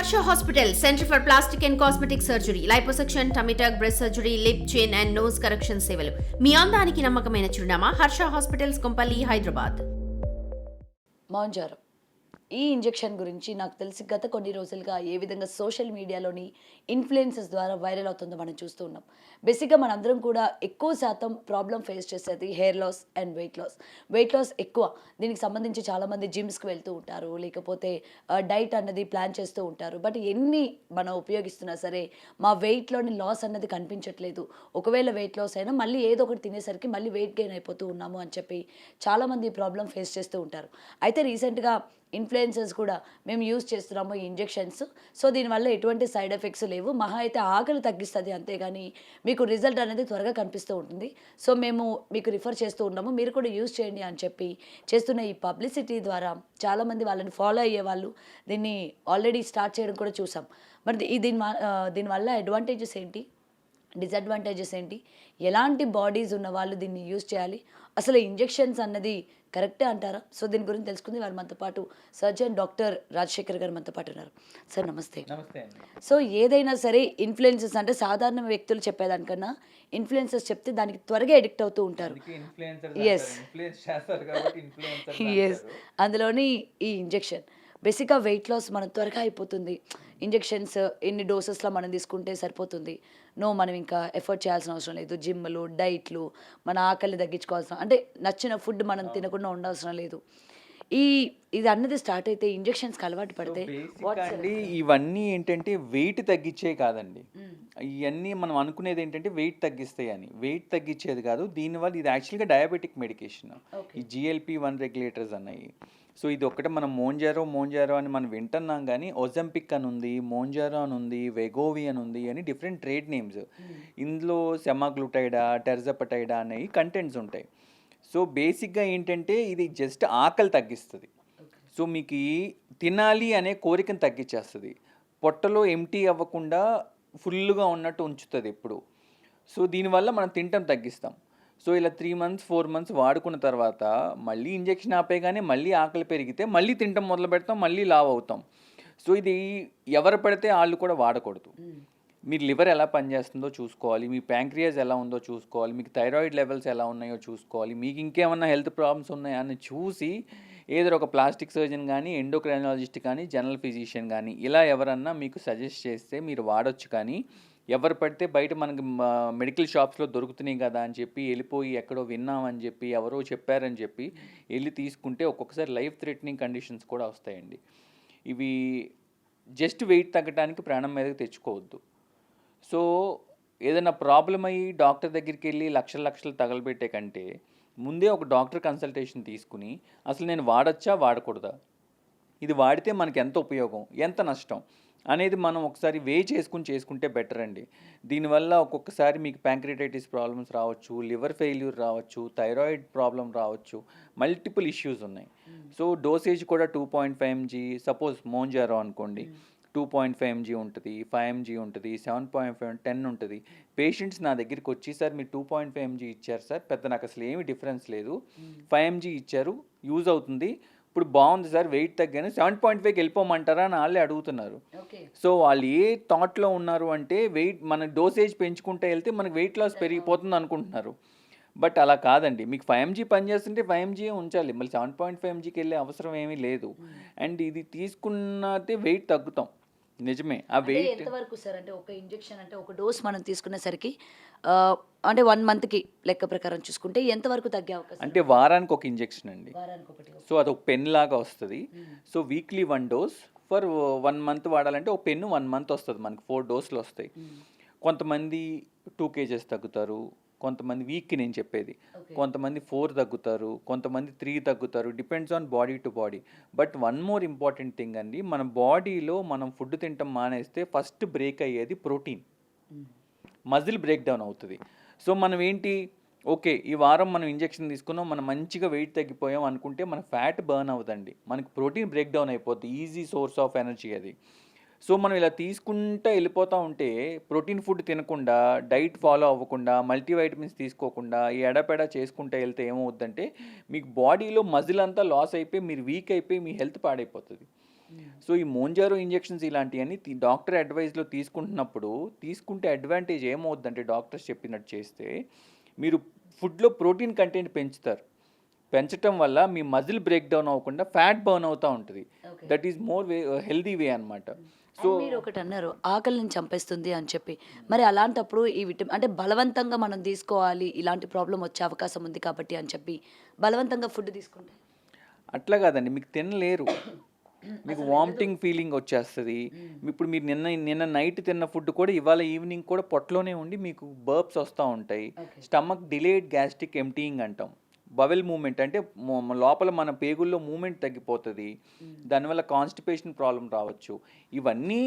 Harsha Hospital, Center for Plastic and Cosmetic Surgery, Liposuction, Tummy tuck, breast surgery, lip, chin and nose correction సేవలు. మీ అందానికి నమ్మకమైన చిరునామా Harsha hospitals Kompally Hyderabad. Mounjaro ఈ injection గురించి నాకు తెలిసి గత కొన్ని రోజులుగా ఏ విధంగా సోషల్ మీడియాలోని ఇన్ఫ్లుయెన్సెస్ ద్వారా వైరల్ అవుతుందో మనం చూస్తూ ఉన్నాం. బేసిక్గా మనందరం కూడా ఎక్కువ శాతం ప్రాబ్లం ఫేస్ చేసేది hair loss and weight loss ఎక్కువ. దీనికి సంబంధించి చాలామంది జిమ్స్కి వెళ్తూ ఉంటారు, లేకపోతే డైట్ అన్నది ప్లాన్ చేస్తూ ఉంటారు. బట్ ఎన్ని మనం ఉపయోగిస్తున్నా సరే మా వెయిట్లోని లాస్ అన్నది కనిపించట్లేదు. ఒకవేళ వెయిట్ లాస్ అయినా మళ్ళీ ఏదో ఒకటి తినేసరికి మళ్ళీ వెయిట్ గెయిన్ అయిపోతూ ఉన్నాము అని చెప్పి చాలామంది ఈ ప్రాబ్లం ఫేస్ చేస్తూ ఉంటారు. అయితే రీసెంట్గా ఇన్ఫ్లుయెన్సర్స్ కూడా మేము యూజ్ చేస్తున్నాము ఈ ఇంజెక్షన్స్, సో దీనివల్ల ఎటువంటి సైడ్ ఎఫెక్ట్స్ లేవు, మహా అయితే ఆకలి తగ్గిస్తుంది అంతేగాని మీకు రిజల్ట్ అనేది త్వరగా కనిపిస్తూ ఉంటుంది, సో మేము మీకు రిఫర్ చేస్తూ ఉన్నాము, మీరు కూడా యూజ్ చేయండి అని చెప్పి చేస్తున్న ఈ పబ్లిసిటీ ద్వారా చాలామంది వాళ్ళని ఫాలో అయ్యే వాళ్ళు దీన్ని ఆల్రెడీ స్టార్ట్ చేయడం కూడా చూసాం. మరి దీనివల్ల అడ్వాంటేజెస్ ఏంటి, డిసడ్వాంటేజెస్ ఏంటి, ఎలాంటి బాడీస్ ఉన్న వాళ్ళు దీన్ని యూజ్ చేయాలి, అసలు ఇంజెక్షన్స్ అన్నది కరెక్టే అంటారా? సో దీని గురించి తెలుసుకుంది వారు మనతో పాటు సర్జన్ డాక్టర్ రాజశేఖర్ గారు మనతో పాటు ఉన్నారు. సార్ నమస్తే. నమస్తే అండి. సో ఏదైనా సరే ఇన్ఫ్లుయెన్సెస్ అంటే సాధారణ వ్యక్తులు చెప్పేదానికన్నా ఇన్ఫ్లుయెన్సెస్ చెప్తే దానికి త్వరగా ఎడిక్ట్ అవుతూ ఉంటారు. ఎస్, అందులోని ఈ ఇంజెక్షన్ బేసిక్గా వెయిట్ లాస్ మనం త్వరగా అయిపోతుంది, ఇంజెక్షన్స్ ఎన్ని డోసెస్లో మనం తీసుకుంటే సరిపోతుంది, మనం ఇంకా ఎఫర్ట్ చేయాల్సిన అవసరం లేదు, జిమ్లు డైట్లు మన ఆకలి తగ్గించుకోవాల్సిన అంటే నచ్చిన ఫుడ్ మనం తినకుండా ఉండాల్సిన లేదు, ఇది అన్నది స్టార్ట్ అయితే ఇంజెక్షన్స్కి అలవాటు పడితే అండి ఇవన్నీ ఏంటంటే వెయిట్ తగ్గించే కాదండి. ఇవన్నీ మనం అనుకునేది ఏంటంటే వెయిట్ తగ్గిస్తాయి అని, వెయిట్ తగ్గించేది కాదు. దీనివల్ల ఇది యాక్చువల్గా డయాబెటిక్ మెడికేషన్, ఈ GLP-1 రెగ్యులేటర్స్ అన్నాయి. సో ఇది ఒక్కటే మనం మోంజారో అని మనం వింటున్నాం, కానీ ఒజంపిక్ అని ఉంది, మోంజారో అని ఉంది, వెగోవి అని ఉంది అని డిఫరెంట్ ట్రేడ్ నేమ్స్. ఇందులో సెమాగ్లూటైడా, టెర్జపటైడా అనేవి కంటెంట్స్ ఉంటాయి. సో బేసిక్గా ఏంటంటే ఇది జస్ట్ ఆకలి తగ్గిస్తుంది. సో మీకు తినాలి అనే కోరికను తగ్గించేస్తుంది, పొట్టలో ఎంటీ అవ్వకుండా ఫుల్గా ఉన్నట్టు ఉంచుతుంది ఎప్పుడు. సో దీనివల్ల మనం తినటం తగ్గిస్తాం. సో ఇలా 3 months 4 months వాడుకున్న తర్వాత మళ్ళీ ఇంజెక్షన్ ఆపేగానే మళ్ళీ ఆకలి పెరిగితే మళ్ళీ తినటం మొదలు పెడతాం, మళ్ళీ లావ్ అవుతాం. సో ఇది ఎవరు పడితే వాళ్ళు కూడా వాడకూడదు. మీ లివర్ ఎలా పనిచేస్తుందో చూసుకోవాలి, మీ ప్యాంక్రియాస్ ఎలా ఉందో చూసుకోవాలి, మీకు థైరాయిడ్ లెవెల్స్ ఎలా ఉన్నాయో చూసుకోవాలి, మీకు ఇంకేమన్నా హెల్త్ ప్రాబ్లమ్స్ ఉన్నాయా అని చూసి ఏదో ఒక ప్లాస్టిక్ సర్జన్ కానీ, ఎండోక్రైనాలజిస్ట్ కానీ, జనరల్ ఫిజిషియన్ కానీ ఇలా ఎవరన్నా మీకు సజెస్ట్ చేస్తే మీరు వాడొచ్చు. కానీ ఎవరు పడితే బయట మనకి మెడికల్ షాప్స్లో దొరుకుతున్నాయి కదా అని చెప్పి వెళ్ళిపోయి ఎక్కడో విన్నామని చెప్పి ఎవరో చెప్పారని చెప్పి వెళ్ళి తీసుకుంటే ఒక్కొక్కసారి లైఫ్ థ్రెటనింగ్ కండిషన్స్ కూడా వస్తాయండి. ఇవి జస్ట్ వెయిట్ తగ్గడానికి ప్రాణం మీదకి తెచ్చుకోవద్దు. సో ఏదైనా ప్రాబ్లం అయ్యి డాక్టర్ దగ్గరికి వెళ్ళి లక్షలు తగలబెట్టే కంటే ముందే ఒక డాక్టర్ కన్సల్టేషన్ తీసుకుని అసలు నేను వాడచ్చా వాడకూడదా, ఇది వాడితే మనకి ఎంత ఉపయోగం ఎంత నష్టం అనేది మనం ఒకసారి చేసుకుంటే బెటర్ అండి. దీనివల్ల ఒక్కొక్కసారి మీకు ప్యాంక్రియాటైటిస్ ప్రాబ్లమ్స్ రావచ్చు, లివర్ ఫెయిల్యూర్ రావచ్చు, థైరాయిడ్ ప్రాబ్లం రావచ్చు, మల్టిపుల్ ఇష్యూస్ ఉన్నాయి. సో డోసేజ్ కూడా 2.5 mg, సపోజ్ మోంజారో అనుకోండి 2.5 mg ఉంటుంది, 5 mg ఉంటుంది, 7.5 10 ఉంటుంది. పేషెంట్స్ నా దగ్గరికి వచ్చి సార్ మీరు 2.5 mg ఇచ్చారు సార్, పెద్ద నాకు అసలు ఏమి డిఫరెన్స్ లేదు, 5 mg ఇచ్చారు యూజ్ అవుతుంది, ఇప్పుడు బాగుంది సార్, వెయిట్ తగ్గాను, 7.5కి వెళ్ళిపోమంటారా అని వాళ్ళే అడుగుతున్నారు. సో వాళ్ళు ఏ థాట్లో ఉన్నారు అంటే వెయిట్ మన డోసేజ్ పెంచుకుంటే వెళ్తే మనకు వెయిట్ లాస్ పెరిగిపోతుంది అనుకుంటున్నారు. బట్ అలా కాదండి, మీకు 5 mg పనిచేస్తుంటే 5 mg ఉంచాలి, మళ్ళీ 7.5 mgకి వెళ్ళే అవసరం ఏమీ లేదు. అండ్ ఇది తీసుకున్నదే వెయిట్ తగ్గుతాం నిజమే. ఆ వెయిట్ ఎంతవరకు సార్ అంటే ఒక ఇంజెక్షన్ అంటే ఒక డోస్ మనం తీసుకునేసరికి అంటే 1 monthకి లెక్క ప్రకారం చూసుకుంటే ఎంతవరకు తగ్గే అవకాశం అంటే వారానికి ఒక ఇంజెక్షన్ అండి. సో అది ఒక పెన్ లాగా వస్తుంది. So weekly 1 dose for 1 month వాడాలంటే ఒక పెన్ను 1 month వస్తుంది, మనకి 4 doses వస్తాయి. కొంతమంది 2 kgs తగ్గుతారు, కొంతమంది వీక్కి నేను చెప్పేది, కొంతమంది 4 తగ్గుతారు, కొంతమంది 3 తగ్గుతారు, depends on body to body. But one more important thing అండి, మన బాడీలో మనం ఫుడ్ తినటం మానేస్తే ఫస్ట్ బ్రేక్ అయ్యేది ప్రోటీన్, మజిల్ బ్రేక్ డౌన్ అవుతుంది. సో మనం ఏంటి, ఓకే ఈ వారం మనం ఇంజెక్షన్ తీసుకున్నాం, మనం మంచిగా వెయిట్ తగ్గిపోయాం అనుకుంటే మన ఫ్యాట్ బర్న్ అవ్వదండి, మనకి ప్రోటీన్ బ్రేక్ డౌన్ అయిపోద్ది, ఈజీ సోర్స్ ఆఫ్ ఎనర్జీ అది. సో మనం ఇలా తీసుకుంటూ వెళ్ళిపోతూ ఉంటే ప్రోటీన్ ఫుడ్ తినకుండా, డైట్ ఫాలో అవ్వకుండా, మల్టీవైటమిన్స్ తీసుకోకుండా ఈ ఎడపెడా చేసుకుంటూ వెళ్తే ఏమవుద్దంటే మీకు బాడీలో మజిల్ అంతా లాస్ అయిపోయి మీరు వీక్ అయిపోయి మీ హెల్త్ పాడైపోతుంది. సో ఈ మోంజారో ఇంజెక్షన్స్ ఇలాంటివన్నీ డాక్టర్ అడ్వైస్లో తీసుకుంటే అడ్వాంటేజ్ ఏమవుద్దంటే డాక్టర్స్ చెప్పినట్టు చేస్తే మీరు ఫుడ్లో ప్రోటీన్ కంటెంట్ పెంచటం వల్ల మీ మజిల్ బ్రేక్ డౌన్ అవ్వకుండా ఫ్యాట్ బర్న్ అవుతూ ఉంటుంది. That is more healthy way అనమాట. సో మీరు ఒకటి అన్నారు ఆకలిని చంపేస్తుంది అని చెప్పి, మరి అలాంటప్పుడు ఈ అంటే బలవంతంగా మనం తీసుకోవాలి, ఇలాంటి ప్రాబ్లం వచ్చే అవకాశం ఉంది కాబట్టి అని చెప్పి బలవంతంగా ఫుడ్ తీసుకుంటే అట్లా కాదండి, మీకు తినలేరు, మీకు వామిటింగ్ ఫీలింగ్ వచ్చేస్తుంది. ఇప్పుడు మీరు నిన్న నైట్ తిన్న ఫుడ్ కూడా ఇవాళ ఈవినింగ్ కూడా పొట్టలోనే ఉండి మీకు బర్బ్స్ వస్తూ ఉంటాయి. స్టమక్ డిలేడ్ గ్యాస్ట్రిక్ ఎంప్టీయింగ్ అంటాం. బవెల్ మూమెంట్ అంటే లోపల మన పేగుల్లో మూమెంట్ తగ్గిపోతుంది, దానివల్ల కాన్స్టిపేషన్ ప్రాబ్లం రావచ్చు. ఇవన్నీ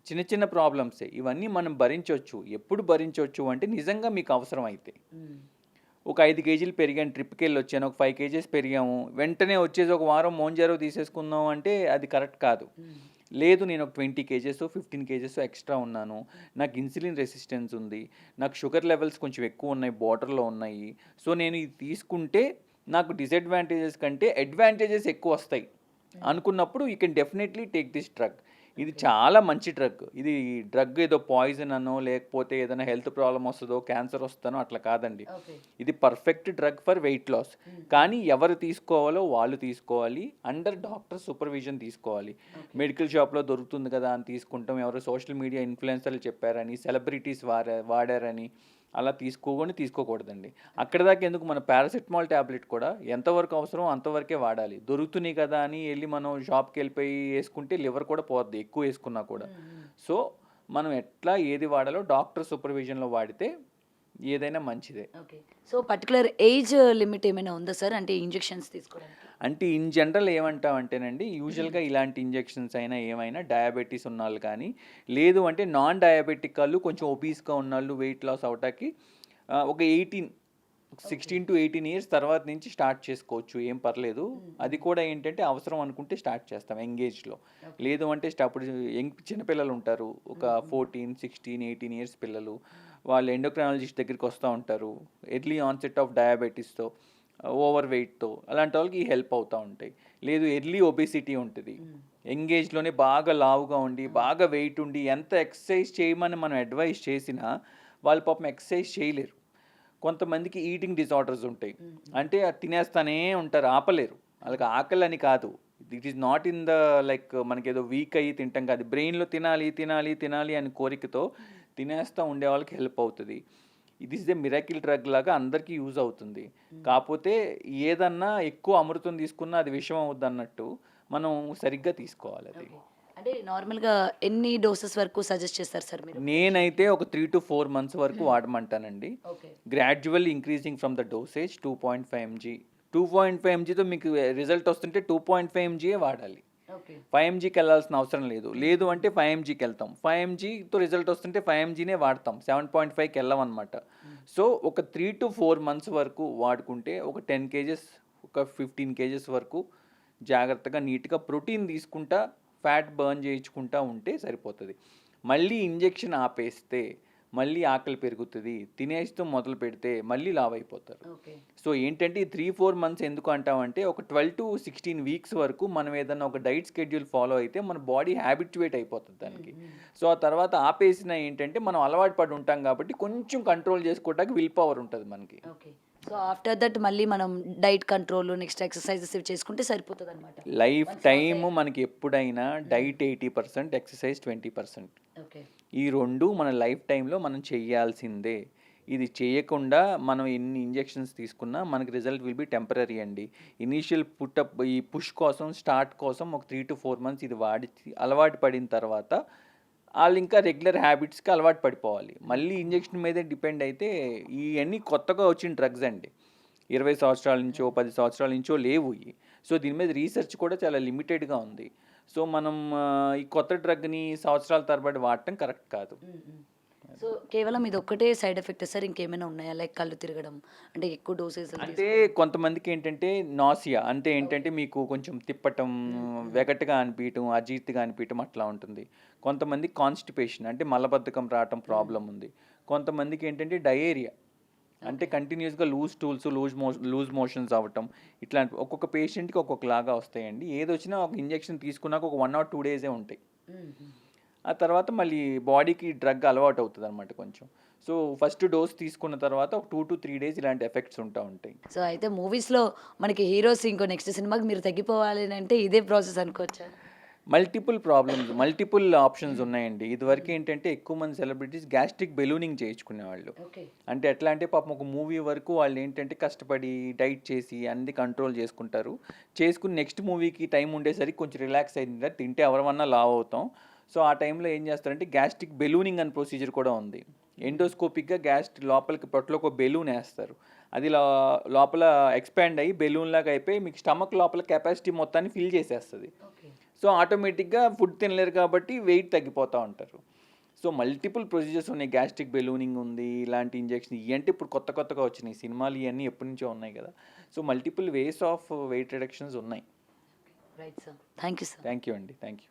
చిన్న చిన్న ప్రాబ్లమ్సే, ఇవన్నీ మనం భరించవచ్చు. ఎప్పుడు భరించవచ్చు అంటే నిజంగా మీకు అవసరం అయితే. ఒక 5 కేజీలు పెరిగాను, ట్రిప్కి వెళ్ళి వచ్చాను, ఒక 5 కేజీస్ పెరిగాము, వెంటనే వచ్చేసి ఒక వారం మోంజారో తీసేసుకుందాం అంటే అది కరెక్ట్ కాదు. లేదు నేను ఒక 20 కేజెస్ 15 కేజెస్ ఎక్స్ట్రా ఉన్నాను, నాకు ఇన్సులిన్ రెసిస్టెన్స్ ఉంది, నాకు షుగర్ లెవెల్స్ కొంచెం ఎక్కువ ఉన్నాయి, బార్డర్లో ఉన్నాయి, సో నేను ఇది తీసుకుంటే నాకు డిసడ్వాంటేజెస్ కంటే అడ్వాంటేజెస్ ఎక్కువ వస్తాయి అనుకున్నప్పుడు you can definitely take this drug. ఇది చాలా మంచి డ్రగ్. ఇది డ్రగ్ ఏదో పాయిజన్ అనో లేకపోతే ఏదైనా హెల్త్ ప్రాబ్లం వస్తుందో క్యాన్సర్ వస్తుందో అట్లా కాదండి. ఇది perfect drug for weight loss. కానీ ఎవరు తీసుకోవాలో వాళ్ళు తీసుకోవాలి, అండర్ డాక్టర్ సూపర్విజన్ తీసుకోవాలి. మెడికల్ షాప్లో దొరుకుతుంది కదా అని తీసుకుంటాం, ఎవరు సోషల్ మీడియా ఇన్ఫ్లుయెన్సర్లు చెప్పారని, సెలబ్రిటీస్ వాడారని అలా తీసుకోకూడదండి. అక్కడ దాకా ఎందుకు, మన పారాసెటమాల్ ట్యాబ్లెట్ కూడా ఎంతవరకు అవసరం అంతవరకే వాడాలి. దొరుకుతున్నాయి కదా అని వెళ్ళి మనం షాప్కి వెళ్ళిపోయి వేసుకుంటే లివర్ కూడా పోద్ది ఎక్కువ వేసుకున్నా కూడా. సో మనం ఎట్లా ఏది వాడాలో డాక్టర్ సూపర్విజన్లో వాడితే ఏదైనా మంచిదే. సో పర్టికులర్ ఏజ్ లిమిట్ ఏమైనా ఉందా సార్, అంటే ఇంజెక్షన్స్ తీసుకోవడానికి? అంటే ఇన్ జనరల్ ఏమంటామంటేనండి, యూజువల్గా ఇలాంటి ఇంజెక్షన్స్ అయినా ఏమైనా డయాబెటీస్ ఉన్న వాళ్ళు కానీ, లేదు అంటే నాన్ డయాబెటిక్ వాళ్ళు, కొంచెం ఒబీస్గా ఉన్న వాళ్ళు వెయిట్ లాస్ అవటానికి ఒక 16 to 18 ఇయర్స్ తర్వాత నుంచి స్టార్ట్ చేసుకోవచ్చు, ఏం పర్లేదు. అది కూడా ఏంటంటే అవసరం అనుకుంటే స్టార్ట్ చేస్తాం ఎంగేజ్లో. లేదు అంటే అప్పుడు చిన్నపిల్లలు ఉంటారు, ఒక 14, 16, 18 ఇయర్స్ పిల్లలు, వాళ్ళు ఎండోక్రైనాలజిస్ట్ దగ్గరికి వస్తూ ఉంటారు ఎర్లీ ఆన్సెట్ ఆఫ్ డయాబెటీస్తో, ఓవర్ వెయిట్తో, అలాంటి వాళ్ళకి హెల్ప్ అవుతూ ఉంటాయి. లేదు ఎర్లీ ఒబేసిటీ ఉంటుంది, ఎంగేజ్లోనే బాగా లావుగా ఉండి బాగా వెయిట్ ఉండి ఎంత ఎక్సర్సైజ్ చేయమని మనం అడ్వైస్ చేసినా వాళ్ళు పాపం ఎక్సర్సైజ్ చేయలేరు. కొంతమందికి ఈటింగ్ డిజార్డర్స్ ఉంటాయి, అంటే అది తినేస్తానే ఉంటారు, ఆపలేరు. వాళ్ళకి ఆకలి అని కాదు, it is not in the like మనకి ఏదో వీక్ అయ్యి తింటాం కాదు, బ్రెయిన్లో తినాలి అని కోరికతో తినేస్తూ ఉండే వాళ్ళకి హెల్ప్ అవుతుంది. ఇది ఇస్ ద మిరాకిల్ డ్రగ్ లాగా అందరికీ యూజ్ అవుతుంది. కాకపోతే ఏదన్నా ఎక్కువ అమృతం తీసుకున్నా అది విషం అవుద్ది అన్నట్టు మనం సరిగ్గా తీసుకోవాలి. అది అంటే నార్మల్గా ఎన్ని డోసెస్ వరకు సజెస్ట్ చేస్తారు సార్ మీరు? నేనైతే ఒక 3 to 4 months వరకు వాడమంటానండి. Gradual increasing from the dosage 2.5 mg. 2.5 mgతో మీకు రిజల్ట్ వస్తుంటే 2.5 mg వాడాలి, 5 mgకి వెళ్ళాల్సిన అవసరం లేదు. లేదు అంటే 5 mgకి వెళ్తాం, 5 mgతో రిజల్ట్ వస్తుంటే 5 mgనే వాడతాం, 7.5కి వెళ్ళాం అనమాట. సో ఒక 3 to 4 months వరకు వాడుకుంటే ఒక 10 kgs ఒక 15 kgs వరకు జాగ్రత్తగా నీట్గా ప్రోటీన్ తీసుకుంటా ఫ్యాట్ బర్న్ చేయించుకుంటా ఉంటే సరిపోతుంది. మళ్ళీ ఇంజెక్షన్ ఆపేస్తే మళ్ళీ ఆకలి పెరుగుతుంది, తినేస్తూ మొదలు పెడితే మళ్ళీ లావ్ అయిపోతారు. సో ఏంటంటే ఈ 3-4 months ఎందుకు అంటామంటే ఒక 12 to 16 weeks వరకు మనం ఏదన్నా ఒక డైట్ స్కెడ్యూల్ ఫాలో అయితే మన బాడీ హ్యాబిట్యుయేట్ అయిపోతుంది దానికి. సో ఆ తర్వాత ఆపేసిన ఏంటంటే మనం అలవాటు పడి ఉంటాం కాబట్టి కొంచెం కంట్రోల్ చేసుకోవడానికి విల్ పవర్ ఉంటుంది మనకి. సో ఆఫ్టర్ దట్ మళ్ళీ మనం డైట్ కంట్రోల్, నెక్స్ట్ ఎక్సర్సైజెస్ చేసుకుంటే సరిపోతుంది అనమాట. లైఫ్ టైమ్ మనకి ఎప్పుడైనా డైట్ 80%, ఎక్సర్సైజ్ 20%. ఈ రెండు మన లైఫ్ టైంలో మనం చేయాల్సిందే. ఇది చేయకుండా మనం ఎన్ని ఇంజెక్షన్స్ తీసుకున్నా మనకి రిజల్ట్ విల్ బి టెంపరీ అండి. ఇనీషియల్ ఈ పుష్ కోసం, స్టార్ట్ కోసం ఒక 3 to 4 months ఇది వాడి అలవాటు పడిన తర్వాత వాళ్ళు ఇంకా రెగ్యులర్ హ్యాబిట్స్కి అలవాటు పడిపోవాలి. మళ్ళీ ఇంజెక్షన్ మీదే డిపెండ్ అయితే ఇవన్నీ కొత్తగా వచ్చిన డ్రగ్స్ అండి, 20 సంవత్సరాల నుంచో 10 సంవత్సరాల నుంచో లేవు ఇవి. సో దీని మీద రీసెర్చ్ కూడా చాలా లిమిటెడ్గా ఉంది. సో మనం ఈ కొత్త డ్రగ్ని సంవత్సరాల తరబడి వాడటం కరెక్ట్ కాదు. సో కేవలం ఇది ఒక్కటే సైడ్ ఎఫెక్ట్ సార్, ఇంకేమైనా ఉన్నాయా? లైక్ కళ్ళు తిరగడం, అంటే ఎక్కువ డోసెస్ అంటే కొంతమందికి ఏంటంటే నాసియా అంటే ఏంటంటే మీకు కొంచెం తిప్పటం, వెగటగా అనిపించటం, అజీర్తిగా అనిపించటం అట్లా ఉంటుంది. కొంతమంది కాన్స్టిపేషన్ అంటే మలబద్ధకం రావటం ప్రాబ్లం ఉంది. కొంతమందికి ఏంటంటే డయేరియా అంటే కంటిన్యూస్గా లూజ్ మోషన్స్ అవ్వటం ఇట్లాంటి ఒక్కొక్క పేషెంట్కి ఒక్కొక్కలాగా వస్తాయండి. ఏది వచ్చినా ఒక ఇంజెక్షన్ తీసుకున్నాక ఒక 1 or 2 డేసే ఉంటాయి. ఆ తర్వాత మళ్ళీ బాడీకి డ్రగ్ అలవాటు అవుతుంది అనమాట కొంచెం. సో ఫస్ట్ డోస్ తీసుకున్న తర్వాత ఒక 2 to 3 డేస్ ఇలాంటి ఎఫెక్ట్స్ ఉంటాయి. సో అయితే మూవీస్లో మనకి హీరోస్ ఇంకో నెక్స్ట్ సినిమాకి మీరు తగ్గిపోవాలి అని అంటే ఇదే ప్రాసెస్ అనుకోవచ్చా? మల్టిపుల్ ఆప్షన్స్ ఉన్నాయండి. ఇదివరకు ఏంటంటే ఎక్కువ మంది సెలబ్రిటీస్ గ్యాస్ట్రిక్ బెలూనింగ్ చేయించుకునేవాళ్ళు. ఓకే. అంటే ఎట్లా అంటే పాపం ఒక మూవీ వరకు వాళ్ళు ఏంటంటే కష్టపడి డైట్ చేసి అన్ని కంట్రోల్ చేసుకుంటారు. చేసుకుని నెక్స్ట్ మూవీకి టైం ఉండేసరికి కొంచెం రిలాక్స్ అయింది, తింటే ఎవరమన్నా లావ్ అవుతాం. సో ఆ టైంలో ఏం చేస్తారంటే గ్యాస్ట్రిక్ బెలూనింగ్ అని ప్రొసీజర్ కూడా ఉంది. ఎండోస్కోపిక్గా లోపలికి పొట్టలో ఒక బెలూన్ వేస్తారు. అది లోపల ఎక్స్పాండ్ అయ్యి బెలూన్ లాగా అయిపోయి మీకు స్టమక్ లోపల కెపాసిటీ మొత్తాన్ని ఫిల్ చేసేస్తుంది. సో ఆటోమేటిక్గా ఫుడ్ తినలేరు కాబట్టి వెయిట్ తగ్గిపోతూ ఉంటారు. సో మల్టిపుల్ ప్రొసీజర్స్ ఉన్నాయి. గ్యాస్ట్రిక్ బెలూనింగ్ ఉంది, ఇలాంటి ఇంజెక్షన్ ఇవంటే ఇప్పుడు కొత్తగా వచ్చినాయి. సినిమాలు ఇవన్నీ ఎప్పటి నుంచో ఉన్నాయి కదా. So multiple ways of weight reductions ఉన్నాయి. Right sir, thank you sir. Thank you అండి, థ్యాంక్ యూ.